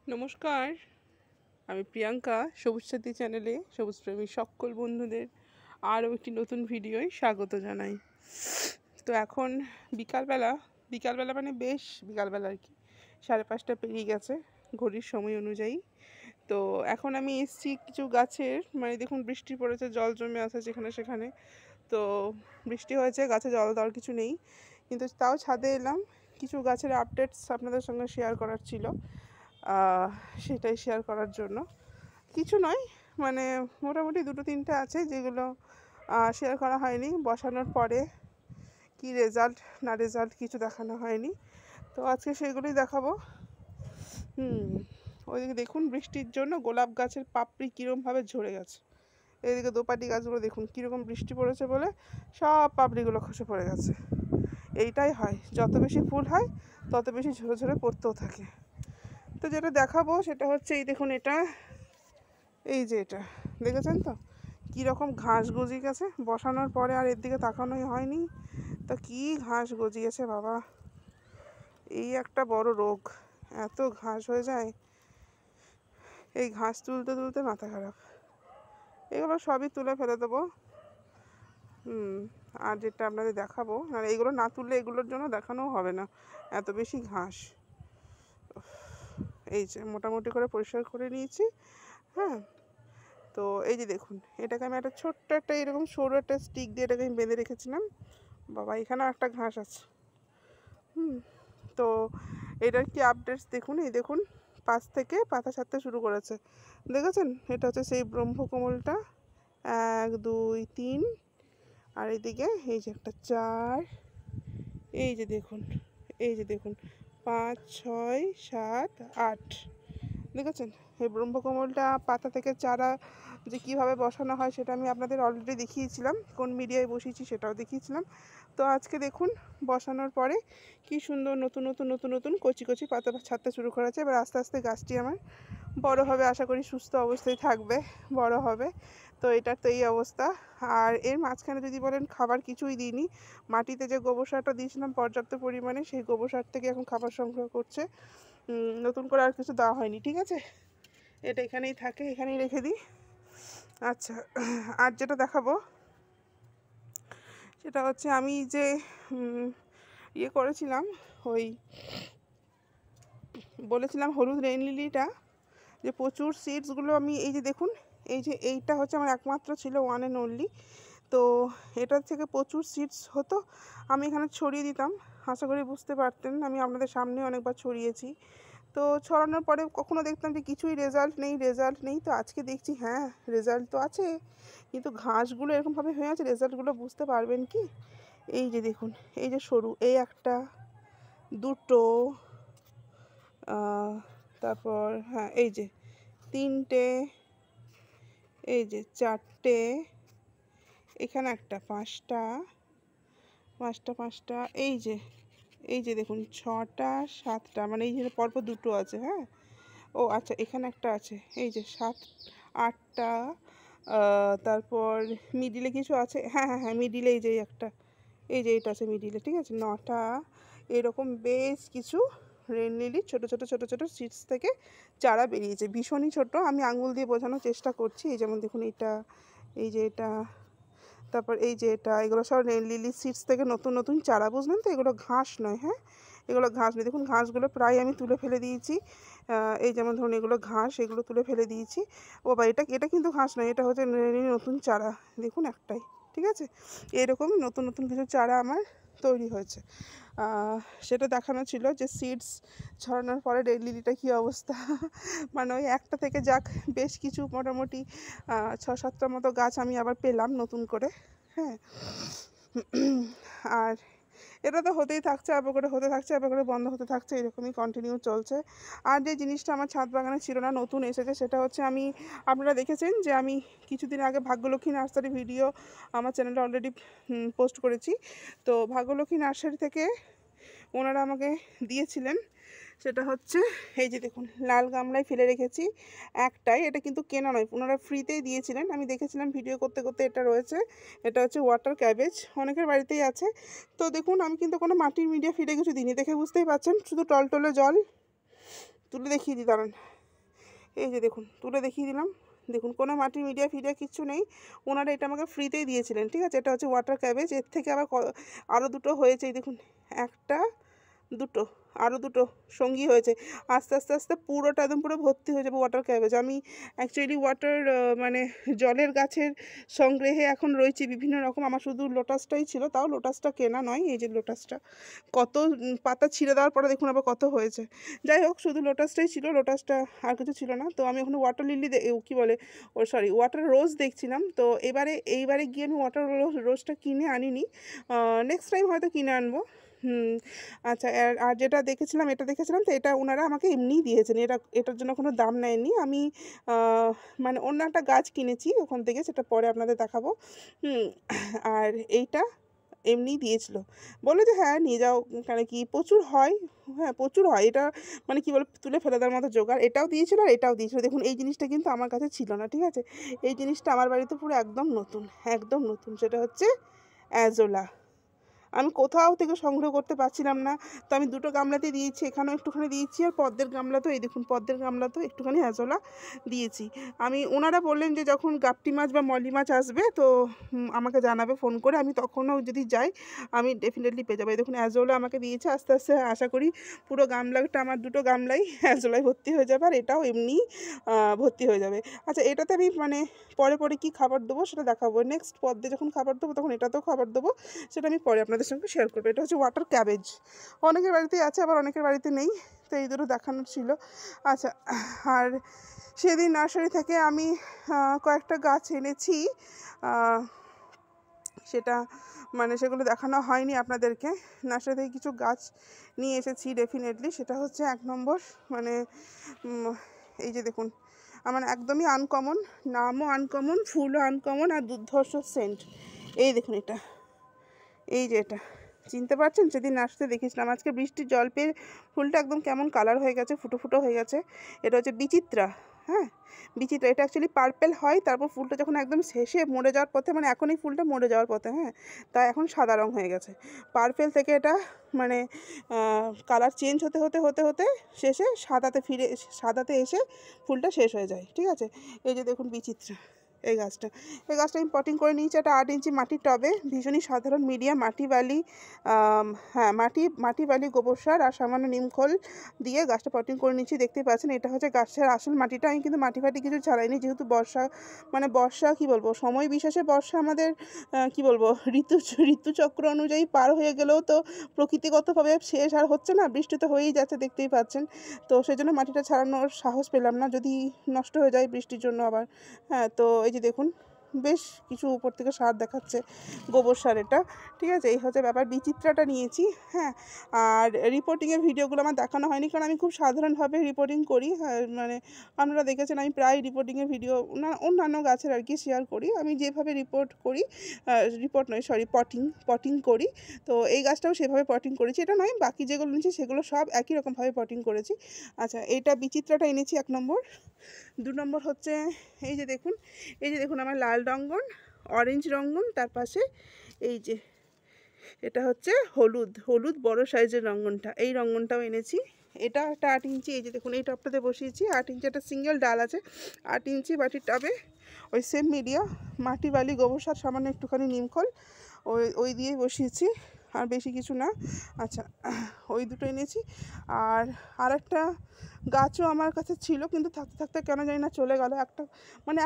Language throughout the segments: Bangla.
নমস্কার, আমি প্রিয়াঙ্কা। সবুজ সাথী চ্যানেলে সবুজপ্রেমী সকল বন্ধুদের আরও একটি নতুন ভিডিওয় স্বাগত জানাই। তো এখন বিকালবেলা বিকালবেলা মানে বেশ বিকালবেলা আর কি, 5:30 পেরিয়ে গেছে ঘড়ির সময় অনুযায়ী। তো এখন আমি এসছি কিছু গাছের, মানে দেখুন বৃষ্টি পড়েছে, জল জমে আছে যেখানে সেখানে। তো বৃষ্টি হয়েছে, গাছে জল দেওয়ার কিছু নেই, কিন্তু তাও ছাদে এলাম। কিছু গাছের আপডেটস আপনাদের সঙ্গে শেয়ার করার ছিল, সেটাই শেয়ার করার জন্য। কিছু নয়, মানে মোটামুটি 2-3টে আছে যেগুলো শেয়ার করা হয়নি। বসানোর পরে কি রেজাল্ট না রেজাল্ট কিছু দেখানো হয়নি, তো আজকে সেগুলোই দেখাবো। ওইদিকে দেখুন, বৃষ্টির জন্য গোলাপ গাছের পাপড়ি কীরকমভাবে ঝরে গেছে। এদিকে দোপাটি গাছগুলো দেখুন কীরকম বৃষ্টি পড়েছে বলে সব পাপড়িগুলো খসে পড়ে গেছে। এইটাই হয়, যত বেশি ফুল হয় তত বেশি ঝরে ঝরে পড়তেও থাকে। তো যেটা দেখাবো সেটা হচ্ছে এই দেখুন, এই যে এটা দেখেছেন তো কীরকম ঘাস গজিয়ে গেছে। বসানোর পরে আর এর দিকে তাকানোই হয়নি, তো কী ঘাস গজিয়েছে বাবা। এই একটা বড় রোগ, এত ঘাস হয়ে যায়, এই ঘাস তুলতে তুলতে মাথা খারাপ। এগুলো সবই তুলে ফেলে দেবো। আর যেটা আপনাদের দেখাবো, আর এগুলো না তুললে এগুলোর জন্য দেখানোও হবে না, এত বেশি ঘাস। এই যে মোটামুটি করে পরিষ্কার করে নিয়েছি। হ্যাঁ, তো এই যে দেখুন, এটাকে আমি একটা ছোট্ট একটা এরকম সরু একটা স্টিক দিয়ে এটাকে আমি বেঁধে রেখেছিলাম। বাবা, এখানেও একটা ঘাস আছে। তো এটার কি আপডেটস দেখুন, এই দেখুন পাশ থেকে পাতা ছাড়তে শুরু করেছে, দেখেছেন? এটা হচ্ছে সেই ব্রহ্মকমলটা, 1 2 3, আর এইদিকে এই যে একটা 4, এই যে দেখুন, এই যে দেখুন 5 6 7 8, দেখেছেন? এই ব্রহ্মকমলটা পাতা থেকে চারা যে কীভাবে বসানো হয় সেটা আমি আপনাদের অলরেডি দেখিয়েছিলাম, কোন মিডিয়ায় বসিয়েছি সেটাও দেখিয়েছিলাম। তো আজকে দেখুন বসানোর পরে কি সুন্দর নতুন নতুন নতুন নতুন কচি কচি পাতা ছাড়তে শুরু করেছে। এবার আস্তে আস্তে গাছটি আমার বড় হবে, আশা করি সুস্থ অবস্থায় থাকবে, বড় হবে। তো এটার তো এই অবস্থা। আর এর মাঝখানে যদি বলেন, খাবার কিছুই দিইনি। মাটিতে যে গোবর সারটা দিয়েছিলাম পর্যাপ্ত পরিমাণে, সেই গোবর সার থেকে এখন খাবার সংগ্রহ করছে। নতুন করে আর কিছু দেওয়া হয়নি, ঠিক আছে? এটা এখানেই থাকে, এখানেই রেখে দিই। আচ্ছা, আর যেটা দেখাবো সেটা হচ্ছে আমি যে করেছিলাম, ওই বলেছিলাম হলুদ রেইন লিলিটা, যে প্রচুর সিডসগুলো আমি, এই যে দেখুন, এই যে এইটা হচ্ছে আমার একমাত্র ছিল, ওয়ান অ্যান্ড অনলি। তো এটার থেকে প্রচুর সিডস হতো, আমি এখানে ছড়িয়ে দিতাম। আশা করি বুঝতে পারতেন, আমি আপনাদের সামনে অনেকবার ছড়িয়েছি। তো ছড়ানোর পরে কখনো দেখতাম যে কিছুই রেজাল্ট নেই। তো আজকে দেখছি হ্যাঁ, রেজাল্ট তো আছে, কিন্তু ঘাসগুলো এরকমভাবে হয়ে আছে, রেজাল্টগুলো বুঝতে পারবেন কি? এই যে দেখুন, এই যে সরু, এই একটা, দুটো, তারপর হ্যাঁ এই যে 3টে, এই যে 4টে, এখানে একটা, 5টা, এই যে দেখুন 6টা 7টা, মানে এই যে পরপর দুটো আছে। হ্যাঁ, ও আচ্ছা, এখানে একটা আছে, এই যে 7 8টা। তারপর মিডিলে কিছু আছে, হ্যাঁ হ্যাঁ হ্যাঁ, মিডিলে এই যে একটা, এই যে এটা আছে মিডিলে, ঠিক আছে? 9টা। এরকম বেশ কিছু রেন লিলি ছোটো ছোটো ছোটো ছোটো সিডস থেকে চারা বেরিয়েছে, ভীষণই ছোট। আমি আঙুল দিয়ে বোঝানোর চেষ্টা করছি। এই যেমন দেখুন এটা, এই যে এটা, তারপর এই যে এটা, এগুলো সব রেন লিলি সিডস থেকে নতুন নতুন চারা, বুঝলেন তো? এগুলো ঘাস নয়, হ্যাঁ, এগুলো ঘাস নয়। দেখুন ঘাসগুলো প্রায় আমি তুলে ফেলে দিয়েছি। এই যেমন ধরুন এগুলো ঘাস, এগুলো তুলে ফেলে দিয়েছি। ও বা, এটা এটা কিন্তু ঘাস নয়, এটা হচ্ছে নতুন চারা, দেখুন একটাই, ঠিক আছে? এরকম নতুন নতুন কিছু চারা আমার তৈরি হয়েছে। সেটা দেখানো ছিল যে সিডস ছড়ানোর পরে রেড লিলিটা কী অবস্থা। মানে ওই একটা থেকে যাক, বেশ কিছু মোটামুটি 6-7টার মতো গাছ আমি আবার পেলাম নতুন করে। হ্যাঁ, আর এটা তো হতেই থাকছে, আবার করে হতে থাকছে, আবার করে বন্ধ হতে থাকছে, এরকমই কন্টিনিউ চলছে। আর যে জিনিসটা আমার ছাদ বাগানে ছিল না, নতুন এসেছে, সেটা হচ্ছে আমি, আপনারা দেখেছেন যে আমি কিছুদিন আগে ভাগ্যলক্ষ্মী নার্সারি ভিডিও আমার চ্যানেলে অলরেডি পোস্ট করেছি। তো ভাগ্যলক্ষ্মী নার্সারি থেকে ওনারা আমাকে দিয়েছিলেন, সেটা হচ্ছে এই যে দেখুন, লাল গামলায় ফেলে রেখেছি একটাই, এটা কিন্তু কেনা নয়, ওনারা ফ্রিতেই দিয়েছিলেন। আমি দেখেছিলাম ভিডিও করতে করতে, এটা রয়েছে, এটা হচ্ছে ওয়াটার ক্যাবেজ, অনেকের বাড়িতেই আছে। তো দেখুন, আমি কিন্তু কোনো মাটির মিডিয়া ফিরে কিছু দিইনি, দেখে বুঝতেই পারছেন, শুধু টলটলে জল। তুলে দেখিয়ে দিই, দাঁড়ান। এই যে দেখুন, তুলে দেখিয়ে দিলাম। দেখুন কোনো মাটি মিডিয়া ফিডিয়া কিচ্ছু নেই, ওনারা এটা আমাকে ফ্রিতেই দিয়েছিলেন, ঠিক আছে। এটা হচ্ছে ওয়াটার ক্যাবেজ, এর থেকে আবার আরও দুটো হয়েছে, এই দেখুন, একটা, দুটো, আরও দুটো সঙ্গী হয়েছে। আস্তে আস্তে আস্তে পুরোটা একদম পুরো ভর্তি হয়ে যাবে ওয়াটার ক্যাবেজ। আমি অ্যাকচুয়ালি ওয়াটার মানে জলের গাছের সংগ্রহে এখন রয়েছি বিভিন্ন রকম। আমার শুধু লোটাসটাই ছিল, তাও লোটাসটা কেনা নয়। এই যে লোটাসটা কত পাতা ছিঁড়ে দেওয়ার পরে দেখুন আবার কত হয়েছে। যাই হোক, শুধু লোটাসটাই ছিল, লোটাসটা আর কিছু ছিল না। তো আমি এখন ওয়াটার লিলি কী বলে, ও সরি, ওয়াটার রোজ দেখছিলাম। তো এইবারে গিয়ে আমি ওয়াটার রোজটা কিনে আনিনি, নেক্সট টাইম হয়তো কিনে আনবো। আচ্ছা, আর যেটা দেখেছিলাম, এটা দেখেছিলাম, তো এটা ওনারা আমাকে এমনিই দিয়েছেন, এটার জন্য কোনো দাম নেয়নি। আমি মানে অন্য একটা গাছ কিনেছি ওখান থেকে, সেটা পরে আপনাদের দেখাবো। আর এইটা এমনিই দিয়েছিল, বললো যে হ্যাঁ নিয়ে যাও, কেন কি প্রচুর হয়, হ্যাঁ প্রচুর হয় এটা, মানে কী বলে, তুলে ফেলে দেওয়ার মতো জোগাড়। এটাও দিয়েছিল আর এটাও দিয়েছিল। দেখুন এই জিনিসটা কিন্তু আমার কাছে ছিল না, ঠিক আছে। এই জিনিসটা আমার বাড়িতে পুরো একদম নতুন, একদম নতুন। সেটা হচ্ছে অ্যাজোলা। আমি কোথাও থেকে সংগ্রহ করতে পারছিলাম না, তো আমি দুটো গামলাতে দিয়েছি, এখানেও একটুখানি দিয়েছি, আর পদ্মের গামলাতেও, এই দেখুন পদ্মের গামলাতেও একটুখানি অ্যাজোলা দিয়েছি। ওনারা বললেন যে যখন গাপ্টি মাছ বা মলি মাছ আসবে তো আমাকে জানাবে ফোন করে, আমি তখনও যদি যাই আমি ডেফিনেটলি পেয়ে যাবো। এই দেখুন অ্যাজোলা আমাকে দিয়েছে, আস্তে আস্তে আশা করি পুরো গামলাটা, আমার দুটো গামলাই অ্যাজোলায় ভর্তি হয়ে যাবে, আর এটাও এমনি ভর্তি হয়ে যাবে। আচ্ছা, এটাতে আমি মানে পরে পরে কী খাবার দেবো সেটা দেখাবো। নেক্সট পদ্মে যখন খাবার দেবো তখন এটাতেও খাবার দেবো, সেটা আমি পরে আপনাদের সঙ্গে শেয়ার করবো। এটা হচ্ছে ওয়াটার ক্যাবেজ, অনেকের বাড়িতেই আছে, আবার অনেকের বাড়িতে নেই, তো এই দুটো দেখানোর ছিল। আচ্ছা, আর সেদিন নার্সারি থেকে আমি কয়েকটা গাছ এনেছি, সেটা মানে সেগুলো দেখানো হয়নি আপনাদেরকে। নার্সারি থেকে কিছু গাছ নিয়ে এসেছি ডেফিনেটলি। সেটা হচ্ছে 1 নম্বর, মানে এই যে দেখুন, আমার একদমই আনকমন, নামও আনকমন, ফুলও আনকমন, আর দুর্ধর্ষ সেন্ট। এই দেখুন এটা, এই যে এটা চিনতে পারছেন, সেদিন নার্সারিতে দেখেছিলাম। আজকে বৃষ্টির জল পেয়ে ফুলটা একদম কেমন কালার হয়ে গেছে, ফুটো ফুটো হয়ে গেছে। এটা হচ্ছে বিচিত্রা, হ্যাঁ বিচিত্রা। এটা অ্যাকচুয়ালি পার্পেল হয়, তারপর ফুলটা যখন একদম শেষে মরে যাওয়ার পথে, মানে এখন এই ফুলটা মরে যাওয়ার পথে, হ্যাঁ, তা এখন সাদা রং হয়ে গেছে। পার্পেল থেকে এটা মানে কালার চেঞ্জ হতে হতে হতে হতে শেষে সাদাতে এসে ফুলটা শেষ হয়ে যায়, ঠিক আছে। এই যে দেখুন বিচিত্রা, এই গাছটা আমি পটিং করে নিয়েছি একটা 8 ইঞ্চি মাটির টবে, ভীষণই সাধারণ মিডিয়াম মাটি বালি, হ্যাঁ মাটি বালি, গোবর সার আর সামান্য নিমখোল দিয়ে গাছটা পটিং করে নিয়েছি। দেখতেই পাচ্ছেন এটা হচ্ছে গাছের আসল মাটিটা। আমি কিন্তু মাটি ফাটি কিছু ছাড়াইনি, যেহেতু বর্ষা কী বলবো, সময় বিশেষে বর্ষা আমাদের কী বলবো, ঋতুচক্র অনুযায়ী পার হয়ে গেলেও তো প্রকৃতিগতভাবে শেষ আর হচ্ছে না, বৃষ্টি তো হয়েই যাচ্ছে, দেখতেই পাচ্ছেন। তো সেজন্য মাটিটা ছাড়ানোর সাহস পেলাম না, যদি নষ্ট হয়ে যায় বৃষ্টির জন্য আবার, হ্যাঁ। তো এই যে দেখুন বেশ কিছু উপর থেকে সার দেখাচ্ছে, গোবর সার এটা, ঠিক আছে। এই হচ্ছে ব্যাপার, বিচিত্রাটা নিয়েছি, হ্যাঁ। আর রিপোর্টিংয়ের ভিডিওগুলো আমার দেখানো হয়নি, কারণ আমি খুব সাধারণভাবে রিপোর্টিং করি, হ্যাঁ, মানে আপনারা দেখেছেন আমি প্রায় রিপোর্টিংয়ের ভিডিও অন্যান্য গাছের আর কি শেয়ার করি। আমি যেভাবে পটিং করি, তো এই গাছটাও সেভাবে পটিং করেছি। এটা নয়, বাকি যেগুলো নিয়েছি সেগুলো সব একই রকমভাবে পটিং করেছি। আচ্ছা, এটা বিচিত্রাটা এনেছি 1 নম্বর। 2 নম্বর হচ্ছে এই যে দেখুন আমার লাল রঙ্গন, অরেঞ্জ রঙ্গন, তার পাশে এই যে এটা হচ্ছে হলুদ বড় সাইজের রঙ্গনটা, এই রঙ্গনটাও এনেছি। এটা একটা 8 ইঞ্চি, এই যে দেখুন এই টবটাতে বসিয়েছি, 8 ইঞ্চি একটা সিঙ্গেল ডাল আছে, 8 ইঞ্চি মাটির টবে, ওই সেম মিডিয়া মাটি বালি গোবর সার সামান্য একটুখানি নিমখোল, ওই দিয়েই বসিয়েছি, আর বেশি কিছু না। আচ্ছা, ওই দুটো এনেছি। আর একটা গাছও আমার কাছে ছিল, কিন্তু থাকতে থাকতে কেন জানি না চলে গেল।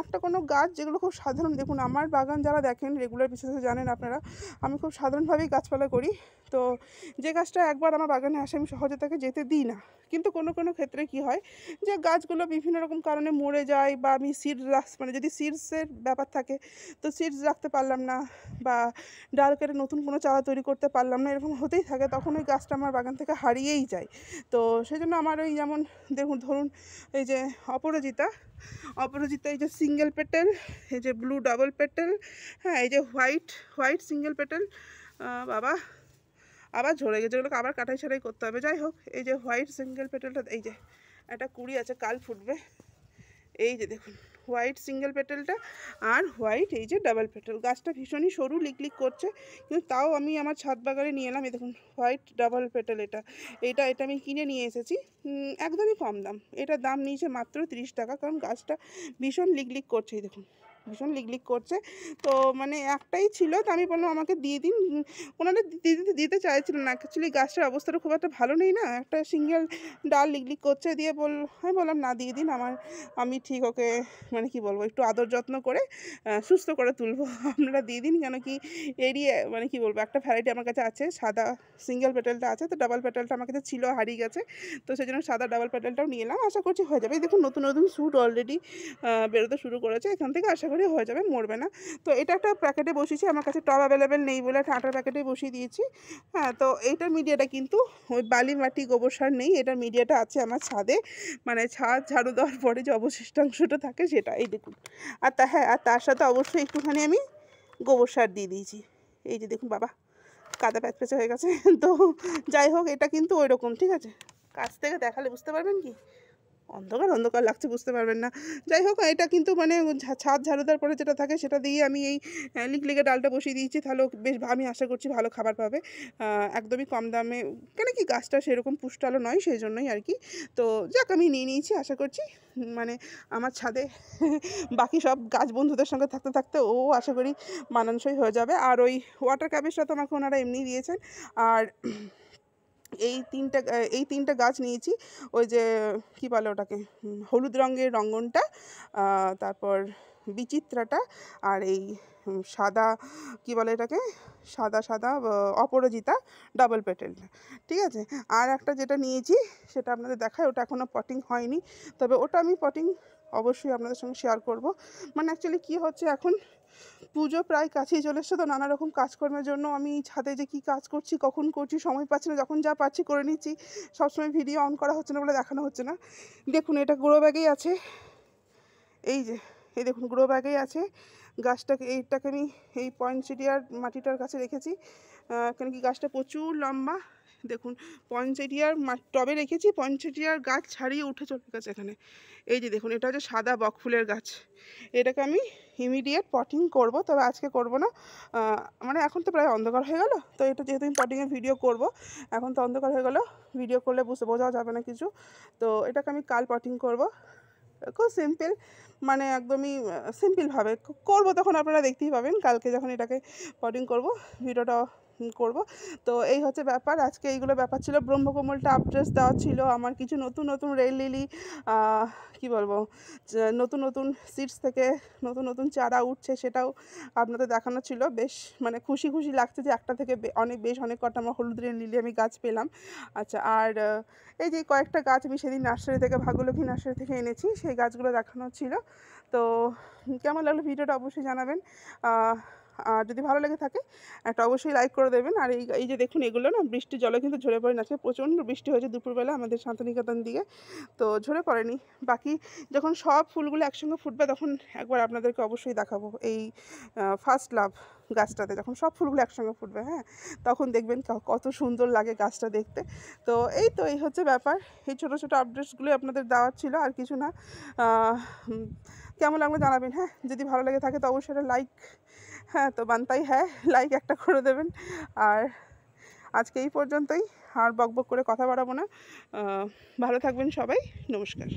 একটা কোনো গাছ যেগুলো খুব সাধারণ, দেখুন আমার বাগান যারা দেখেন রেগুলার বিশেষত জানেন আপনারা, আমি খুব সাধারণভাবেই গাছপালা করি। তো যে গাছটা একবার আমার বাগানে আসে আমি সহজে তাকে যেতে দিই না, কিন্তু কোনো কোনো ক্ষেত্রে কি হয় যে গাছগুলো বিভিন্ন রকম কারণে মরে যায়, বা আমি মানে যদি সিডসের ব্যাপার থাকে তো সিডস রাখতে পারলাম না, বা ডাল কেটে নতুন কোনো চারা তৈরি করতে পারলাম না, এরকম হতেই থাকে, তখন ওই গাছটা আমার বাগান থেকে হারিয়েই যায়। তো সেই জন্য আমার ওই যেমন ধরুন এই যে অপরাজিতা, এই যে সিঙ্গেল পেটেল, এই যে ব্লু ডাবল পেটেল, হ্যাঁ, এই যে হোয়াইট সিঙ্গেল পেটেল, বাবা আবার ঝরে গেছে, এগুলোকে আবার কাটাই ছাড়াই করতে হবে। যাই হোক, এই যে হোয়াইট সিঙ্গেল পেটেলটা, এই যে একটা কুড়ি আছে, কাল ফুটবে, এই যে দেখুন হোয়াইট সিঙ্গেল পেটেলটা আর হোয়াইট এই যে ডাবল পেটেল। গাছটা ভীষণই সরু, লিকলিক করছে, কিন্তু তাও আমি আমার ছাদ বাগানে নিয়ে এলাম। এই দেখুন হোয়াইট ডাবল পেটেল, এটা আমি কিনে নিয়ে এসেছি, একদমই কম দাম। এটার দাম নিয়েছে মাত্র 30 টাকা, কারণ গাছটা ভীষণ লিকলিক করছে। এই দেখুন ভীষণ লিকলিক করছে। তো মানে একটাই ছিল, তো আমি বললাম আমাকে দিয়ে দিন। ওনারা দিতে চাইছিলেন না, অ্যাকচুয়ালি গাছটার অবস্থাটা খুব একটা ভালো নেই না, একটা সিঙ্গেল ডাল লিকলিক করছে। দিয়ে আমি বললাম না, দিয়ে দিন, আমি ঠিক ওকে মানে কি বলবো, একটু আদর যত্ন করে সুস্থ করে তুলবো। আপনারা দিয়ে দিন, কেন কি এরিয়া মানে কি বলবো, একটা ভ্যারাইটি আমার কাছে আছে, সাদা সিঙ্গেল পেটেলটা আছে, তো ডাবল পেটেলটা আমার কাছে ছিল, হারিয়ে গেছে। তো সেই জন্য সাদা ডাবল পেটেলটাও নিয়ে এলাম, আশা করছি হয়ে যাবে। এই দেখুন নতুন নতুন শ্যুট অলরেডি বেরোতে শুরু করেছে, এখান থেকে আশা করি হয়ে যাবে, মরবে না। তো এটা একটা প্যাকেটে বসিয়েছি, আমার কাছে টব অ্যাভেলেবেল নেই বলে একটা আটার প্যাকেটে বসিয়ে দিয়েছি। হ্যাঁ, তো এইটার মিডিয়াটা কিন্তু ওই বালি মাটি গোবর সার নেই, এটার মিডিয়াটা আছে আমার ছাদে, মানে ছাদ ঝাড়ু দেওয়ার পরে যে অবশিষ্টাংশটা থাকে সেটা। এই দেখুন, আর আর তার সাথে অবশ্যই একটুখানি আমি গোবর সার দিয়ে দিয়েছি। এই যে দেখুন বাবা, কাদা প্যাচপ্যাচে হয়ে গেছে। তো যাই হোক, এটা কিন্তু ওই রকম, ঠিক আছে, কাছ থেকে দেখালে বুঝতে পারবেন কি, অন্ধকার অন্ধকার লাগছে, বুঝতে পারবেন না। যাই হোক, এটা কিন্তু মানে ছাদ ঝাড়ু দেওয়ার পরে যেটা থাকে সেটা দিয়ে আমি এই লিকলিকে ডালটা বসিয়ে দিয়েছি, তাহলে বেশ আমি আশা করছি ভালো খাবার পাবে, একদমই কম দামে, কেন কি গাছটা সেরকম পুষ্টালো নয়, সেই জন্যই আর কি। তো যাক, আমি নিয়ে নিয়েছি, আশা করছি মানে আমার ছাদে বাকি সব গাছ বন্ধুদের সঙ্গে থাকতে থাকতে ও আশা করি মানানসই হয়ে যাবে। আর ওই ওয়াটার ক্যাবেজটা তো আমাকে ওনারা এমনি দিয়েছেন। আর এই তিনটা গাছ নিয়েছি, ওই যে কী বলে ওটাকে, হলুদ রঙের রঙ্গনটা, তারপর বিচিত্রাটা, আর এই সাদা কী বলে এটাকে, সাদা সাদা অপরাজিতা ডাবল পেটেলটা, ঠিক আছে। আর একটা যেটা নিয়েছি সেটা আপনাদের দেখায়, ওটা এখনও পটিং হয়নি, তবে ওটা আমি পটিং অবশ্যই আপনাদের সঙ্গে শেয়ার করব। মানে অ্যাকচুয়ালি কী হচ্ছে, এখন পুজো প্রায় কাছেই চলে এসছে, তো নানা রকম কাজকর্মের জন্য আমি ছাদে যে কী কাজ করছি, কখন করছি সময় পাচ্ছি না, যখন যা পাচ্ছি করে নিচ্ছি, সবসময় ভিডিও অন করা হচ্ছে না বলে দেখানো হচ্ছে না। দেখুন এটা গ্রো ব্যাগেই আছে, এই যে এই দেখুন গ্রো ব্যাগেই আছে। এইটাকে আমি এই পয়েন্টসেটিয়ার মাটিটার কাছে রেখেছি, কেন কি গাছটা প্রচুর লম্বা। দেখুন পয়েন্টসেটিয়ার টবে রেখেছি, পয়েন্টসেটিয়ার গাছ ছাড়িয়ে উঠে চলে গেছে এখানে। এই যে দেখুন, এটা হচ্ছে সাদা বকফুলের গাছ, এটাকে আমি ইমিডিয়েট পটিং করব, তবে আজকে করব না, মানে এখন তো প্রায় অন্ধকার হয়ে গেল, তো এটা যেহেতু আমি পটিংয়ে ভিডিও করব, এখন তো অন্ধকার হয়ে গেল, ভিডিও করলে বোঝাও যাবে না কিছু। তো এটাকে আমি কাল পটিং করব, খুব সিম্পল, মানে একদমই সিম্পলভাবে করবো, তখন আপনারা দেখতেই পাবেন কালকে যখন এটাকে পটিং করব, ভিডিওটা করব। তো এই হচ্ছে ব্যাপার, আজকে এইগুলো ব্যাপার ছিল। ব্রহ্মকমলটা আপড্রেস দেওয়া ছিল, আমার কিছু নতুন নতুন রেল লিলি, কী বলবো, নতুন নতুন সিডস থেকে নতুন নতুন চারা উঠছে, সেটাও আপনাদের দেখানো ছিল। বেশ মানে খুশি খুশি লাগছে যে একটা থেকে অনেক কটা আমার হলুদ রেল লিলি আমি গাছ পেলাম। আচ্ছা, আর এই যে কয়েকটা গাছ আমি সেদিন নার্সারি থেকে, ভাগ্যলক্ষ্মী নার্সারি থেকে এনেছি, সেই গাছগুলো দেখানো ছিল। তো কেমন লাগলো ভিডিওটা অবশ্যই জানাবেন, আর যদি ভালো লেগে থাকে একটা অবশ্যই লাইক করে দেবেন। আর এই যে দেখুন, এগুলো না বৃষ্টির জলে কিন্তু ঝরে পড়ে না, প্রচণ্ড বৃষ্টি হয়েছে দুপুরবেলা আমাদের শান্তিনিকেতন দিকে, তো ঝরে পড়েনি। বাকি যখন সব ফুলগুলো একসঙ্গে ফুটবে, তখন একবার আপনাদেরকে অবশ্যই দেখাবো এই ফার্স্ট লাভ গাছটাতে, যখন সব ফুলগুলো একসঙ্গে ফুটবে, হ্যাঁ, তখন দেখবেন কত সুন্দর লাগে গাছটা দেখতে। তো এই হচ্ছে ব্যাপার, এই ছোটো ছোটো আপডেটসগুলো আপনাদের দেওয়ার ছিল, আর কিছু না। কেমন লাগলো জানাবেন, হ্যাঁ, যদি ভালো লেগে থাকে তো অবশ্যই একটা লাইক, হ্যাঁ তো বানতাই, হ্যাঁ লাইক একটা করে দেবেন। আর আজকে এই পর্যন্তই, আর বকবক করে কথা বাড়াবো না, ভালো থাকবেন সবাই, নমস্কার।